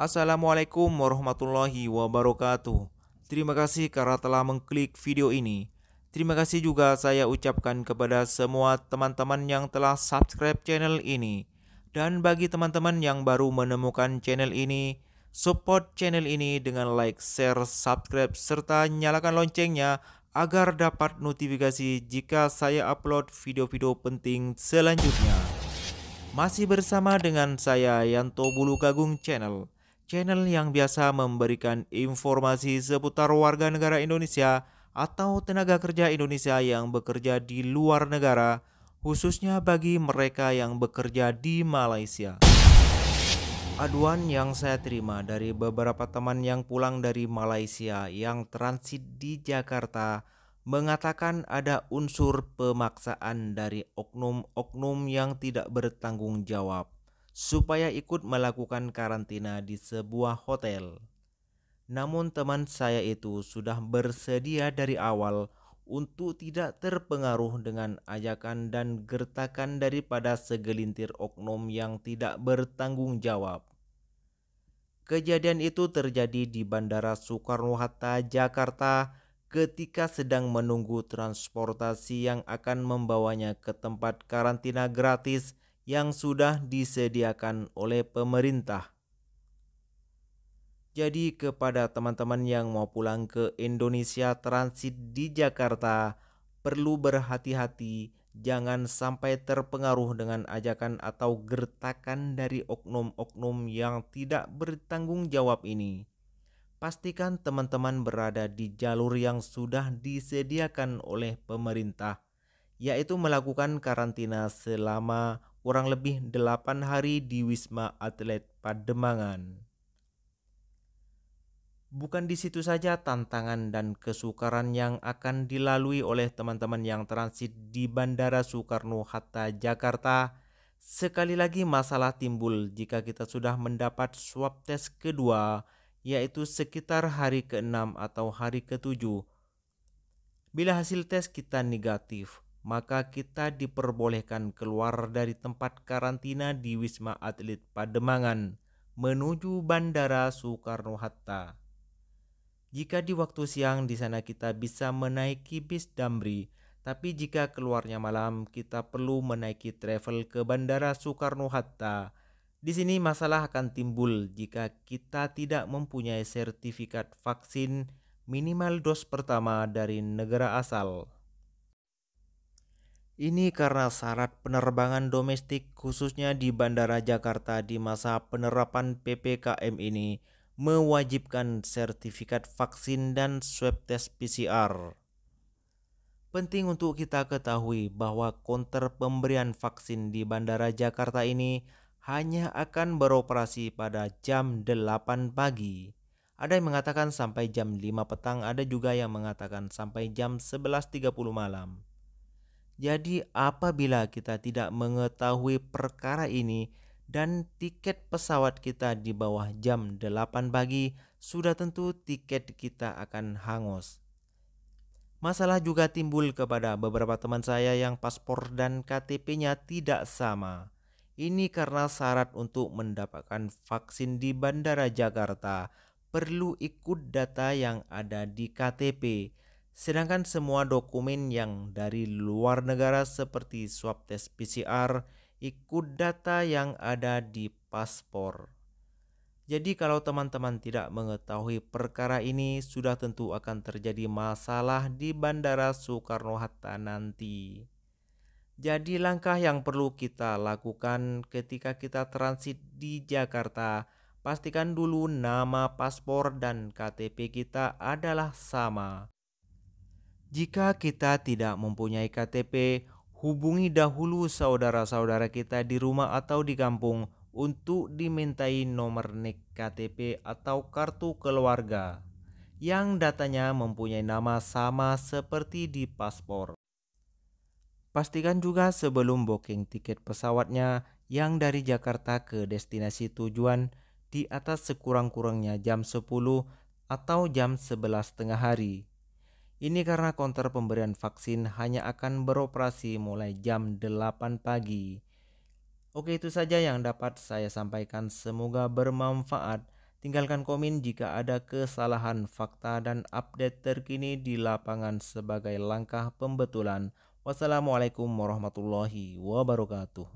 Assalamualaikum warahmatullahi wabarakatuh. Terima kasih karena telah mengklik video ini. Terima kasih juga saya ucapkan kepada semua teman-teman yang telah subscribe channel ini. Dan bagi teman-teman yang baru menemukan channel ini, support channel ini dengan like, share, subscribe, serta nyalakan loncengnya agar dapat notifikasi jika saya upload video-video penting selanjutnya. Masih bersama dengan saya Yanto Bulu Gagung Channel, channel yang biasa memberikan informasi seputar warga negara Indonesia atau tenaga kerja Indonesia yang bekerja di luar negara, khususnya bagi mereka yang bekerja di Malaysia. Aduan yang saya terima dari beberapa teman yang pulang dari Malaysia yang transit di Jakarta mengatakan ada unsur pemaksaan dari oknum-oknum yang tidak bertanggung jawab supaya ikut melakukan karantina di sebuah hotel. Namun teman saya itu sudah bersedia dari awal untuk tidak terpengaruh dengan ajakan dan gertakan daripada segelintir oknum yang tidak bertanggung jawab. Kejadian itu terjadi di Bandara Soekarno-Hatta, Jakarta ketika sedang menunggu transportasi yang akan membawanya ke tempat karantina gratis yang sudah disediakan oleh pemerintah. Jadi kepada teman-teman yang mau pulang ke Indonesia transit di Jakarta, perlu berhati-hati, jangan sampai terpengaruh dengan ajakan atau gertakan dari oknum-oknum yang tidak bertanggung jawab ini. Pastikan teman-teman berada di jalur yang sudah disediakan oleh pemerintah, yaitu melakukan karantina selama kurang lebih 8 hari di Wisma Atlet Pademangan. Bukan di situ saja tantangan dan kesukaran yang akan dilalui oleh teman-teman yang transit di Bandara Soekarno-Hatta, Jakarta. Sekali lagi masalah timbul jika kita sudah mendapat swab tes kedua, yaitu sekitar hari ke-6 atau hari ke-7. Bila hasil tes kita negatif, maka kita diperbolehkan keluar dari tempat karantina di Wisma Atlet Pademangan menuju Bandara Soekarno-Hatta. Jika di waktu siang di sana kita bisa menaiki bis Damri, tapi jika keluarnya malam kita perlu menaiki travel ke Bandara Soekarno-Hatta. Di sini masalah akan timbul jika kita tidak mempunyai sertifikat vaksin minimal dos pertama dari negara asal. Ini karena syarat penerbangan domestik khususnya di Bandara Jakarta di masa penerapan PPKM ini mewajibkan sertifikat vaksin dan swab tes PCR. Penting untuk kita ketahui bahwa counter pemberian vaksin di Bandara Jakarta ini hanya akan beroperasi pada jam 8 pagi. Ada yang mengatakan sampai jam 5 petang, ada juga yang mengatakan sampai jam 11.30 malam. Jadi apabila kita tidak mengetahui perkara ini dan tiket pesawat kita di bawah jam 8 pagi, sudah tentu tiket kita akan hangus. Masalah juga timbul kepada beberapa teman saya yang paspor dan KTP-nya tidak sama. Ini karena syarat untuk mendapatkan vaksin di Bandara Jakarta perlu ikut data yang ada di KTP. Sedangkan semua dokumen yang dari luar negara seperti swab tes PCR ikut data yang ada di paspor. Jadi kalau teman-teman tidak mengetahui perkara ini, sudah tentu akan terjadi masalah di Bandara Soekarno-Hatta nanti. Jadi langkah yang perlu kita lakukan ketika kita transit di Jakarta, pastikan dulu nama paspor dan KTP kita adalah sama. Jika kita tidak mempunyai KTP, hubungi dahulu saudara-saudara kita di rumah atau di kampung untuk dimintai nomor NIK KTP atau kartu keluarga yang datanya mempunyai nama sama seperti di paspor. Pastikan juga sebelum booking tiket pesawatnya yang dari Jakarta ke destinasi tujuan di atas sekurang-kurangnya jam 10 atau jam 11 tengah hari. Ini karena counter pemberian vaksin hanya akan beroperasi mulai jam 8 pagi. Oke, itu saja yang dapat saya sampaikan. Semoga bermanfaat. Tinggalkan komen jika ada kesalahan fakta dan update terkini di lapangan sebagai langkah pembetulan. Wassalamualaikum warahmatullahi wabarakatuh.